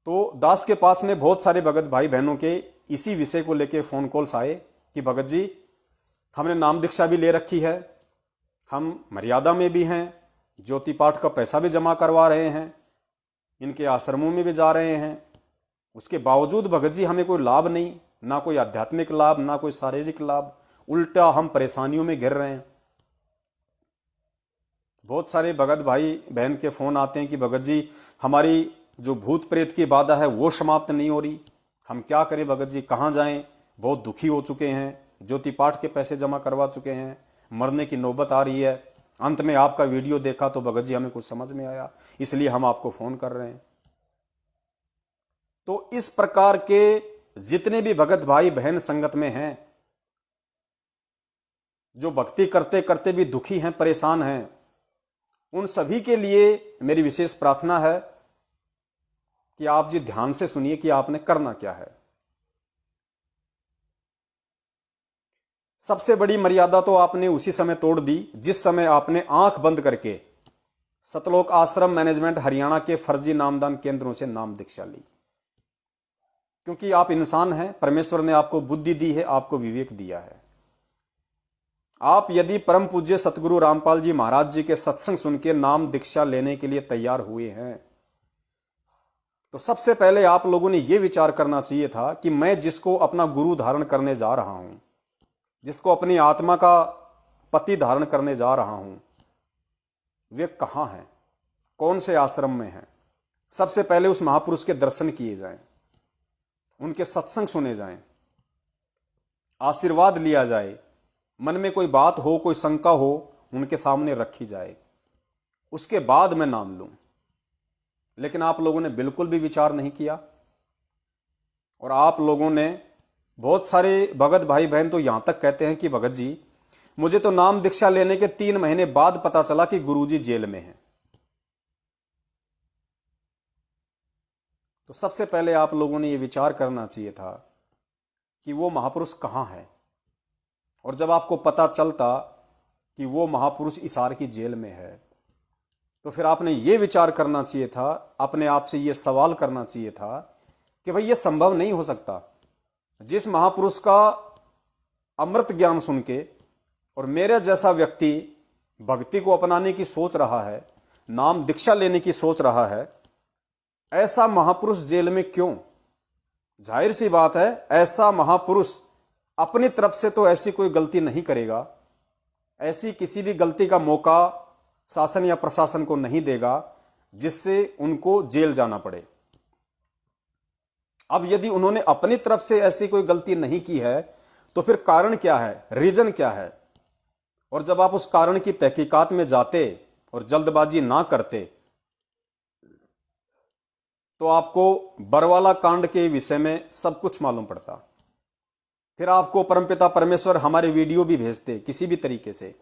तो दास के पास में बहुत सारे भगत भाई बहनों के इसी विषय को लेके फोन कॉल्स आए कि भगत जी, हमने नाम दीक्षा भी ले रखी है, हम मर्यादा में भी हैं, ज्योति पाठ का पैसा भी जमा करवा रहे हैं, इनके आश्रमों में भी जा रहे हैं, उसके बावजूद भगत जी हमें कोई लाभ नहीं, ना कोई आध्यात्मिक लाभ, ना कोई शारीरिक लाभ, उल्टा हम परेशानियों में घिर रहे हैं। बहुत सारे भगत भाई बहन के फोन आते हैं कि भगत जी, हमारी जो भूत प्रेत की बाधा है वो समाप्त नहीं हो रही, हम क्या करें भगत जी, कहाँ जाएं, बहुत दुखी हो चुके हैं, ज्योति पाठ के पैसे जमा करवा चुके हैं, मरने की नौबत आ रही है, अंत में आपका वीडियो देखा तो भगत जी हमें कुछ समझ में आया, इसलिए हम आपको फोन कर रहे हैं। तो इस प्रकार के जितने भी भगत भाई बहन संगत में हैं, जो भक्ति करते करते भी दुखी हैं, परेशान हैं, उन सभी के लिए मेरी विशेष प्रार्थना है कि आप जी ध्यान से सुनिए कि आपने करना क्या है। सबसे बड़ी मर्यादा तो आपने उसी समय तोड़ दी जिस समय आपने आंख बंद करके सतलोक आश्रम मैनेजमेंट हरियाणा के फर्जी नामदान केंद्रों से नाम दीक्षा ली। क्योंकि आप इंसान हैं, परमेश्वर ने आपको बुद्धि दी है, आपको विवेक दिया है। आप यदि परम पूज्य सतगुरु रामपाल जी महाराज जी के सत्संग सुन के नाम दीक्षा लेने के लिए तैयार हुए हैं, तो सबसे पहले आप लोगों ने यह विचार करना चाहिए था कि मैं जिसको अपना गुरु धारण करने जा रहा हूं, जिसको अपनी आत्मा का पति धारण करने जा रहा हूं, वे कहां हैं, कौन से आश्रम में हैं। सबसे पहले उस महापुरुष के दर्शन किए जाएं, उनके सत्संग सुने जाएं, आशीर्वाद लिया जाए, मन में कोई बात हो, कोई शंका हो, उनके सामने रखी जाए, उसके बाद मैं नाम लूं। लेकिन आप लोगों ने बिल्कुल भी विचार नहीं किया। और आप लोगों ने, बहुत सारे भगत भाई बहन तो यहां तक कहते हैं कि भगत जी, मुझे तो नाम दीक्षा लेने के 3 महीने बाद पता चला कि गुरुजी जेल में हैं। तो सबसे पहले आप लोगों ने यह विचार करना चाहिए था कि वो महापुरुष कहां है। और जब आपको पता चलता कि वो महापुरुष इसार की जेल में है, तो फिर आपने ये विचार करना चाहिए था, अपने आप से ये सवाल करना चाहिए था कि भाई ये संभव नहीं हो सकता। जिस महापुरुष का अमृत ज्ञान सुन के और मेरे जैसा व्यक्ति भक्ति को अपनाने की सोच रहा है, नाम दीक्षा लेने की सोच रहा है, ऐसा महापुरुष जेल में क्यों? जाहिर सी बात है, ऐसा महापुरुष अपनी तरफ से तो ऐसी कोई गलती नहीं करेगा, ऐसी किसी भी गलती का मौका शासन या प्रशासन को नहीं देगा जिससे उनको जेल जाना पड़े। अब यदि उन्होंने अपनी तरफ से ऐसी कोई गलती नहीं की है, तो फिर कारण क्या है, रीजन क्या है? और जब आप उस कारण की तहकीकात में जाते और जल्दबाजी ना करते, तो आपको बरवाला कांड के विषय में सब कुछ मालूम पड़ता। फिर आपको परमपिता परमेश्वर हमारे वीडियो भी भेजते किसी भी तरीके से,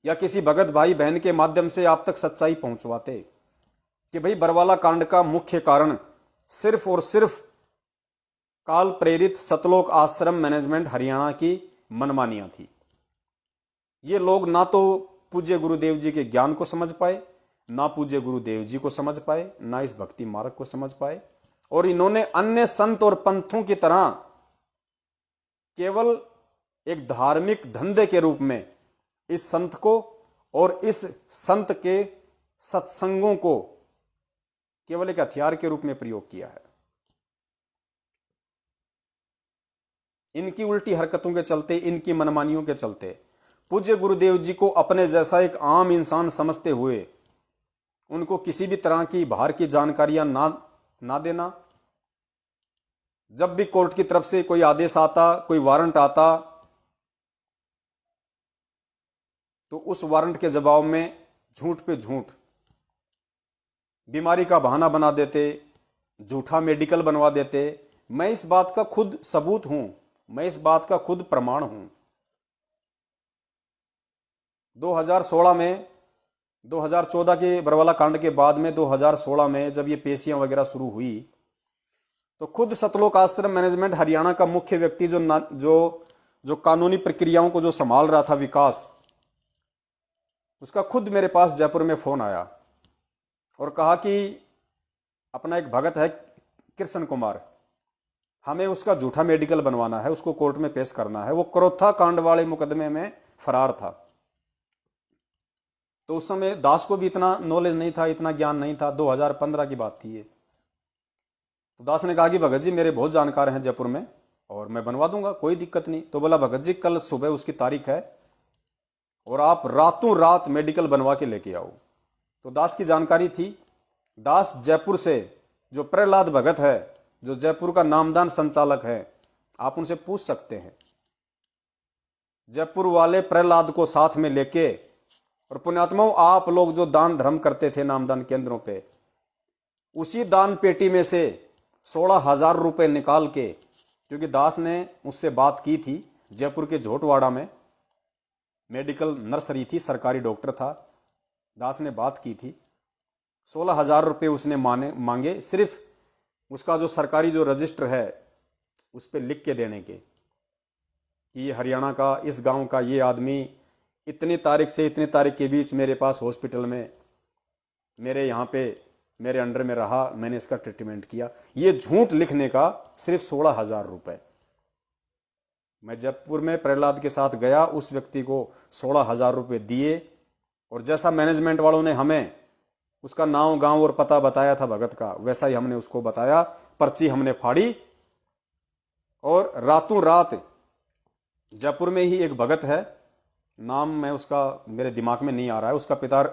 या किसी भगत भाई बहन के माध्यम से आप तक सच्चाई पहुंचवाते कि भाई बरवाला कांड का मुख्य कारण सिर्फ और सिर्फ काल प्रेरित सतलोक आश्रम मैनेजमेंट हरियाणा की मनमानियां थी। ये लोग ना तो पूज्य गुरुदेव जी के ज्ञान को समझ पाए, ना पूज्य गुरुदेव जी को समझ पाए, ना इस भक्ति मार्ग को समझ पाए, और इन्होंने अन्य संत और पंथों की तरह केवल एक धार्मिक धंधे के रूप में इस संत को और इस संत के सत्संगों को केवल एक हथियार के रूप में प्रयोग किया है। इनकी उल्टी हरकतों के चलते, इनकी मनमानियों के चलते पूज्य गुरुदेव जी को अपने जैसा एक आम इंसान समझते हुए उनको किसी भी तरह की बाहर की जानकारियां ना देना। जब भी कोर्ट की तरफ से कोई आदेश आता, कोई वारंट आता, तो उस वारंट के जवाब में झूठ पे झूठ, बीमारी का बहाना बना देते, झूठा मेडिकल बनवा देते। मैं इस बात का खुद सबूत हूं, मैं इस बात का खुद प्रमाण हूं। 2016 में, 2014 के बरवाला कांड के बाद में 2016 में जब ये पेशियां वगैरह शुरू हुई, तो खुद सतलोक आश्रम मैनेजमेंट हरियाणा का मुख्य व्यक्ति जो कानूनी प्रक्रियाओं को जो संभाल रहा था, विकास, उसका खुद मेरे पास जयपुर में फोन आया और कहा कि अपना एक भगत है कृष्ण कुमार, हमें उसका झूठा मेडिकल बनवाना है, उसको कोर्ट में पेश करना है। वो क्रोथा कांड वाले मुकदमे में फरार था। तो उस समय दास को भी इतना नॉलेज नहीं था, इतना ज्ञान नहीं था। 2015 की बात थी ये। तो दास ने कहा कि भगत जी मेरे बहुत जानकार हैं जयपुर में और मैं बनवा दूंगा, कोई दिक्कत नहीं। तो बोला भगत जी कल सुबह उसकी तारीख है और आप रातों रात मेडिकल बनवा के लेके आओ। तो दास की जानकारी थी। दास जयपुर से जो प्रहलाद भगत है, जो जयपुर का नामदान संचालक है, आप उनसे पूछ सकते हैं। जयपुर वाले प्रहलाद को साथ में लेके, और पुण्यात्माओं आप लोग जो दान धर्म करते थे नामदान केंद्रों पे, उसी दान पेटी में से 16,000 रुपए निकाल के, क्योंकि दास ने उससे बात की थी, जयपुर के झोटवाड़ा में मेडिकल नर्सरी थी, सरकारी डॉक्टर था, दास ने बात की थी। 16,000 रुपये उसने मांगे, सिर्फ उसका जो सरकारी जो रजिस्टर है उस पर लिख के देने के कि ये हरियाणा का, इस गांव का ये आदमी इतनी तारीख से इतनी तारीख के बीच मेरे पास हॉस्पिटल में, मेरे यहाँ पे, मेरे अंडर में रहा, मैंने इसका ट्रीटमेंट किया। ये झूठ लिखने का सिर्फ 16,000 रुपये। मैं जयपुर में प्रहलाद के साथ गया, उस व्यक्ति को 16,000 रुपये दिए, और जैसा मैनेजमेंट वालों ने हमें उसका नाम, गांव और पता बताया था भगत का, वैसा ही हमने उसको बताया। पर्ची हमने फाड़ी और रातों रात जयपुर में ही एक भगत है, नाम मैं उसका मेरे दिमाग में नहीं आ रहा है, उसका पिता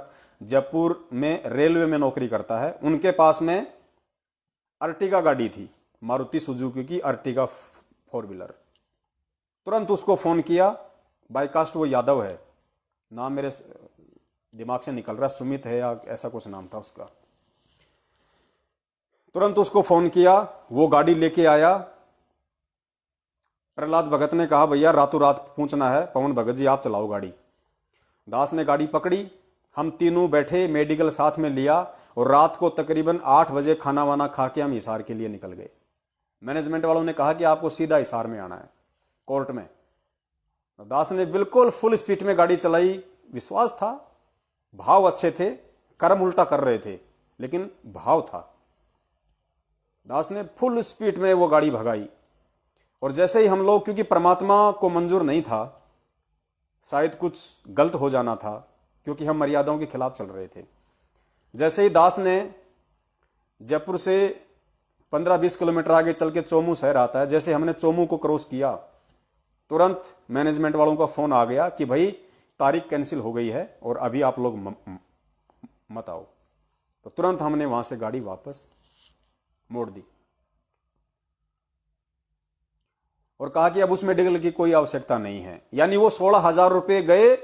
जयपुर में रेलवे में नौकरी करता है, उनके पास में अर्टिगा गाड़ी थी, मारुति सुजुकी की अर्टिगा 4 व्हीलर। तुरंत उसको फोन किया, बाईकास्ट वो यादव है, नाम मेरे दिमाग से निकल रहा, सुमित है या ऐसा कुछ नाम था उसका। तुरंत उसको फोन किया, वो गाड़ी लेके आया। प्रहलाद भगत ने कहा भैया रातों रात पहुंचना है, पवन भगत जी आप चलाओ गाड़ी। दास ने गाड़ी पकड़ी, हम तीनों बैठे, मेडिकल साथ में लिया, और रात को तकरीबन 8 बजे खाना वाना खा के हम हिसार के लिए निकल गए। मैनेजमेंट वालों ने कहा कि आपको सीधा हिसार में आना है, कोर्ट में। दास ने बिल्कुल फुल स्पीड में गाड़ी चलाई, विश्वास था, भाव अच्छे थे, कर्म उल्टा कर रहे थे, लेकिन भाव था। दास ने फुल स्पीड में वो गाड़ी भगाई, और जैसे ही हम लोग, क्योंकि परमात्मा को मंजूर नहीं था, शायद कुछ गलत हो जाना था, क्योंकि हम मर्यादाओं के खिलाफ चल रहे थे। जैसे ही दास ने जयपुर से 15-20 किलोमीटर आगे चल के चोमू शहर आता है, जैसे हमने चोमू को क्रॉस किया, तुरंत मैनेजमेंट वालों का फोन आ गया कि भाई तारीख कैंसिल हो गई है और अभी आप लोग मत आओ। तो तुरंत हमने वहां से गाड़ी वापस मोड़ दी और कहा कि अब उस मेडिकल की कोई आवश्यकता नहीं है। यानी वो 16,000 रुपये गए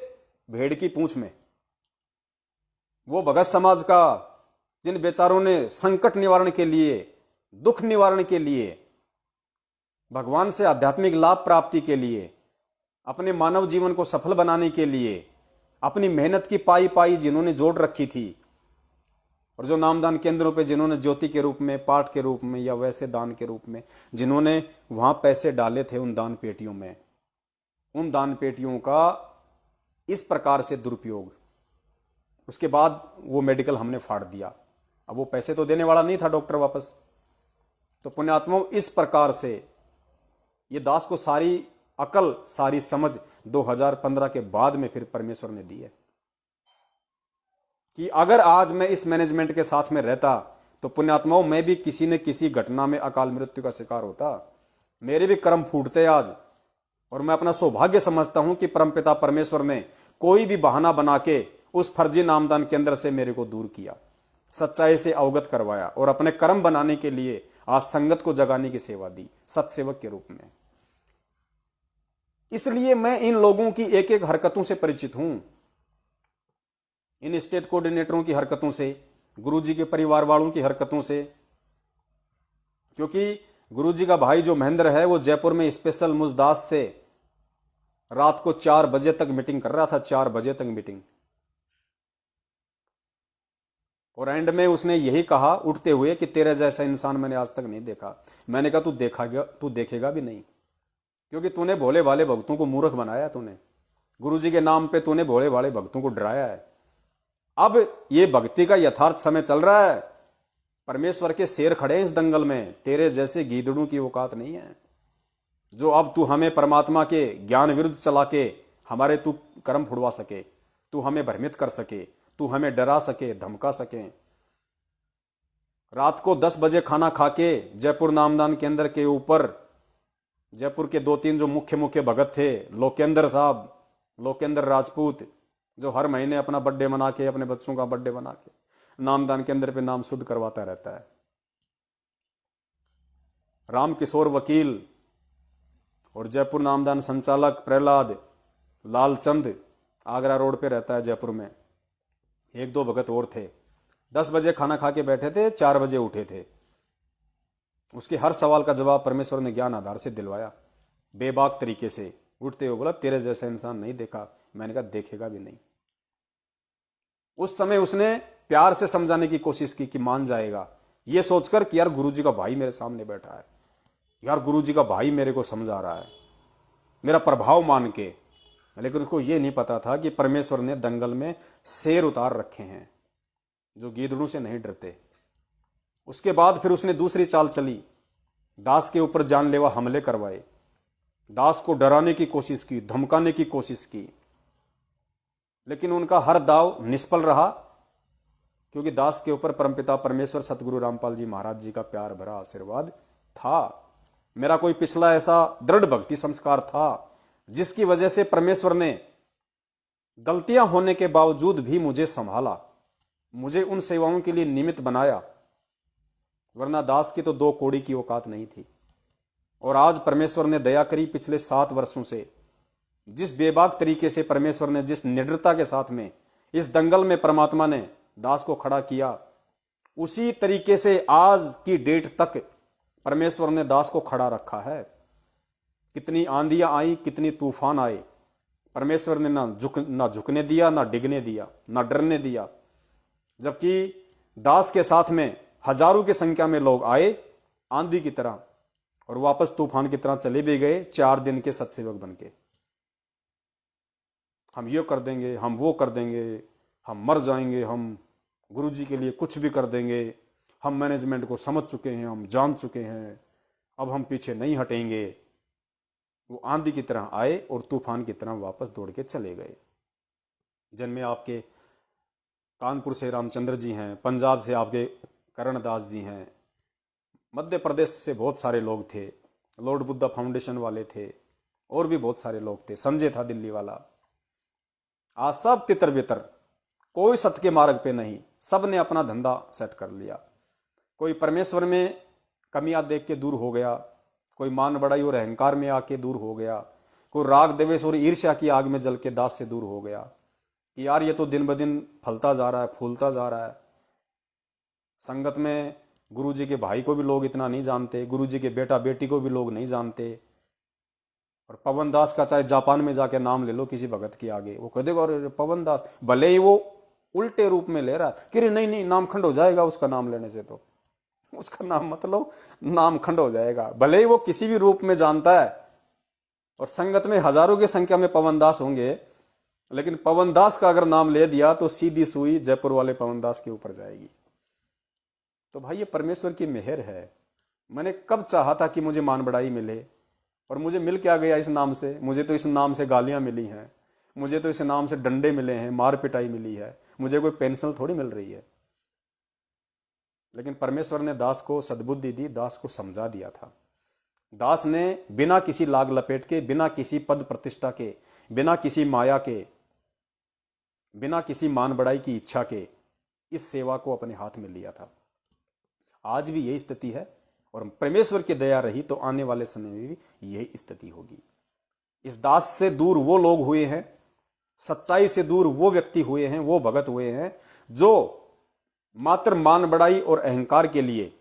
भेड़ की पूंछ में। वो भगत समाज का, जिन बेचारों ने संकट निवारण के लिए, दुख निवारण के लिए, भगवान से आध्यात्मिक लाभ प्राप्ति के लिए, अपने मानव जीवन को सफल बनाने के लिए अपनी मेहनत की पाई पाई जिन्होंने जोड़ रखी थी, और जो नामदान केंद्रों पे जिन्होंने ज्योति के रूप में, पाठ के रूप में या वैसे दान के रूप में जिन्होंने वहां पैसे डाले थे उन दान पेटियों में, उन दान पेटियों का इस प्रकार से दुरुपयोग। उसके बाद वो मेडिकल हमने फाड़ दिया। अब वो पैसे तो देने वाला नहीं था डॉक्टर वापस। तो पुण्यात्माओं, इस प्रकार से ये दास को सारी अकल, सारी समझ 2015 के बाद में फिर परमेश्वर ने दी है कि अगर आज मैं इस मैनेजमेंट के साथ में रहता तो पुण्यात्माओं, मैं भी किसी न किसी घटना में अकाल मृत्यु का शिकार होता, मेरे भी कर्म फूटते आज। और मैं अपना सौभाग्य समझता हूं कि परमपिता परमेश्वर ने कोई भी बहाना बना के उस फर्जी नामदान केंद्र से मेरे को दूर किया, सच्चाई से अवगत करवाया और अपने कर्म बनाने के लिए आज संगत को जगाने की सेवा दी, सत्सेवक के रूप में। इसलिए मैं इन लोगों की एक एक हरकतों से परिचित हूं, इन स्टेट कोऑर्डिनेटरों की हरकतों से, गुरुजी के परिवार वालों की हरकतों से। क्योंकि गुरुजी का भाई जो महेंद्र है वो जयपुर में स्पेशल मुझदास से रात को 4 बजे तक मीटिंग कर रहा था, 4 बजे तक मीटिंग। और एंड में उसने यही कहा उठते हुए कि तेरे जैसा इंसान मैंने आज तक नहीं देखा। मैंने कहा तू देखेगा भी नहीं, क्योंकि तूने भोले भाले भक्तों को मूर्ख बनाया, तूने गुरुजी के नाम पे तूने भोले भाले भक्तों को डराया है। अब ये भक्ति का यथार्थ समय चल रहा है, परमेश्वर के शेर खड़े हैं इस दंगल में, तेरे जैसे गीदड़ों की औकात नहीं है। जो अब तू हमें परमात्मा के ज्ञान विरुद्ध चला के हमारे तू कर्म फुड़वा सके, तू हमें भ्रमित कर सके, तू हमें डरा सके, धमका सके। रात को 10 बजे खाना खा के जयपुर नामदान केंद्र के ऊपर जयपुर के 2-3 जो मुख्य भगत थे, लोकेंद्र साहब, लोकेंद्र राजपूत, जो हर महीने अपना बर्थडे मना के, अपने बच्चों का बर्थडे मना के नामदान केंद्र पे नाम शुद्ध करवाता रहता है। राम किशोर वकील और जयपुर नामदान संचालक प्रहलाद लालचंद आगरा रोड पे रहता है जयपुर में। 1-2 भगत और थे। 10 बजे खाना खा के बैठे थे, 4 बजे उठे थे। उसके हर सवाल का जवाब परमेश्वर ने ज्ञान आधार से दिलवाया, बेबाक तरीके से। उठते हुए बोला, तेरे जैसा इंसान नहीं देखा। मैंने कहा देखेगा भी नहीं। उस समय उसने प्यार से समझाने की कोशिश की कि मान जाएगा, यह सोचकर कि यार गुरुजी का भाई मेरे सामने बैठा है, यार गुरुजी का भाई मेरे को समझा रहा है, मेरा प्रभाव मान के। लेकिन उसको यह नहीं पता था कि परमेश्वर ने दंगल में शेर उतार रखे हैं जो गीदड़ों से नहीं डरते। उसके बाद फिर उसने दूसरी चाल चली, दास के ऊपर जानलेवा हमले करवाए, दास को डराने की कोशिश की, धमकाने की कोशिश की। लेकिन उनका हर दाव निष्फल रहा, क्योंकि दास के ऊपर परमपिता परमेश्वर सतगुरु रामपाल जी महाराज जी का प्यार भरा आशीर्वाद था। मेरा कोई पिछला ऐसा दृढ़ भक्ति संस्कार था जिसकी वजह से परमेश्वर ने गलतियां होने के बावजूद भी मुझे संभाला, मुझे उन सेवाओं के लिए निमित्त बनाया। वरना दास की तो 2 कौड़ी की औकात नहीं थी। और आज परमेश्वर ने दया करी, पिछले 7 वर्षों से जिस बेबाक तरीके से परमेश्वर ने, जिस निडरता के साथ में इस दंगल में परमात्मा ने दास को खड़ा किया, उसी तरीके से आज की डेट तक परमेश्वर ने दास को खड़ा रखा है। कितनी आंधियां आई, कितनी तूफान आए, परमेश्वर ने ना झुकने दिया, ना डिगने दिया, ना डरने दिया। जबकि दास के साथ में हजारों की संख्या में लोग आए आंधी की तरह और वापस तूफान की तरह चले भी गए, 4 दिन के सत्सेवक बन के। हम ये कर देंगे, हम वो कर देंगे, हम मर जाएंगे, हम गुरुजी के लिए कुछ भी कर देंगे, हम मैनेजमेंट को समझ चुके हैं, हम जान चुके हैं, अब हम पीछे नहीं हटेंगे। वो आंधी की तरह आए और तूफान की तरह वापस दौड़ के चले गए। जिनमें आपके कानपुर से रामचंद्र जी हैं, पंजाब से आपके करणदास जी हैं, मध्य प्रदेश से बहुत सारे लोग थे, लॉर्ड बुद्धा फाउंडेशन वाले थे, और भी बहुत सारे लोग थे, संजय था दिल्ली वाला। आज सब तितर बितर, कोई सत्य के मार्ग पे नहीं, सब ने अपना धंधा सेट कर लिया। कोई परमेश्वर में कमियां देख के दूर हो गया, कोई मान बड़ाई और अहंकार में आके दूर हो गया, कोई राग द्वेष और ईर्ष्या की आग में जल के दास से दूर हो गया कि यार ये तो दिन ब दिन फलता जा रहा है, फूलता जा रहा है। संगत में गुरुजी के भाई को भी लोग इतना नहीं जानते, गुरुजी के बेटा बेटी को भी लोग नहीं जानते। और पवन दास का चाहे जापान में जाके नाम ले लो किसी भगत के आगे, वो कह देगा अरे पवन दास, भले ही वो उल्टे रूप में ले रहा है कि नहीं नहीं नाम खंड हो जाएगा उसका नाम लेने से, तो उसका नाम मतलब नाम खंड हो जाएगा। भले ही वो किसी भी रूप में जानता है और संगत में हजारों की संख्या में पवन दास होंगे, लेकिन पवन दास का अगर नाम ले दिया तो सीधी सुई जयपुर वाले पवन दास के ऊपर जाएगी। तो भाई ये परमेश्वर की मेहर है। मैंने कब चाहा था कि मुझे मान बढ़ाई मिले, और मुझे मिल क्या गया इस नाम से। मुझे तो इस नाम से गालियां मिली हैं, मुझे तो इस नाम से डंडे मिले हैं, मार पिटाई मिली है, मुझे कोई पेंशन थोड़ी मिल रही है। लेकिन परमेश्वर ने दास को सद्बुद्धि दी, दास को समझा दिया था। दास ने बिना किसी लाग लपेट के, बिना किसी पद प्रतिष्ठा के, बिना किसी माया के, बिना किसी मान बढ़ाई की इच्छा के इस सेवा को अपने हाथ में लिया था। आज भी यही स्थिति है, और परमेश्वर की दया रही तो आने वाले समय में भी यही स्थिति होगी। इस दास से दूर वो लोग हुए हैं, सच्चाई से दूर वो व्यक्ति हुए हैं, वो भगत हुए हैं जो मात्र मान बढ़ाई और अहंकार के लिए,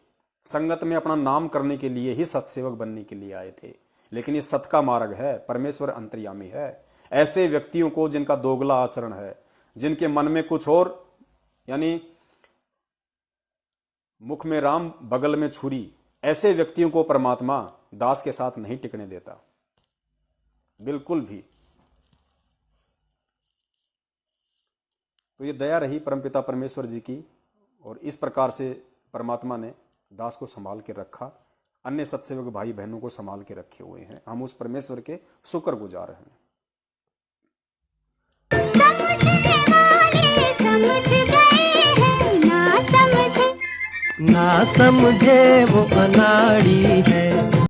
संगत में अपना नाम करने के लिए ही सत्सेवक बनने के लिए आए थे। लेकिन ये सत का मार्ग है, परमेश्वर अंतर्यामी है। ऐसे व्यक्तियों को जिनका दोगला आचरण है, जिनके मन में कुछ और, यानी मुख में राम बगल में छुरी, ऐसे व्यक्तियों को परमात्मा दास के साथ नहीं टिकने देता, बिल्कुल भी। तो ये दया रही परमपिता परमेश्वर जी की, और इस प्रकार से परमात्मा ने दास को संभाल के रखा, अन्य सत्सेवक भाई बहनों को संभाल के रखे हुए हैं। हम उस परमेश्वर के शुक्रगुजार हैं। ना समझे वो अनाड़ी है।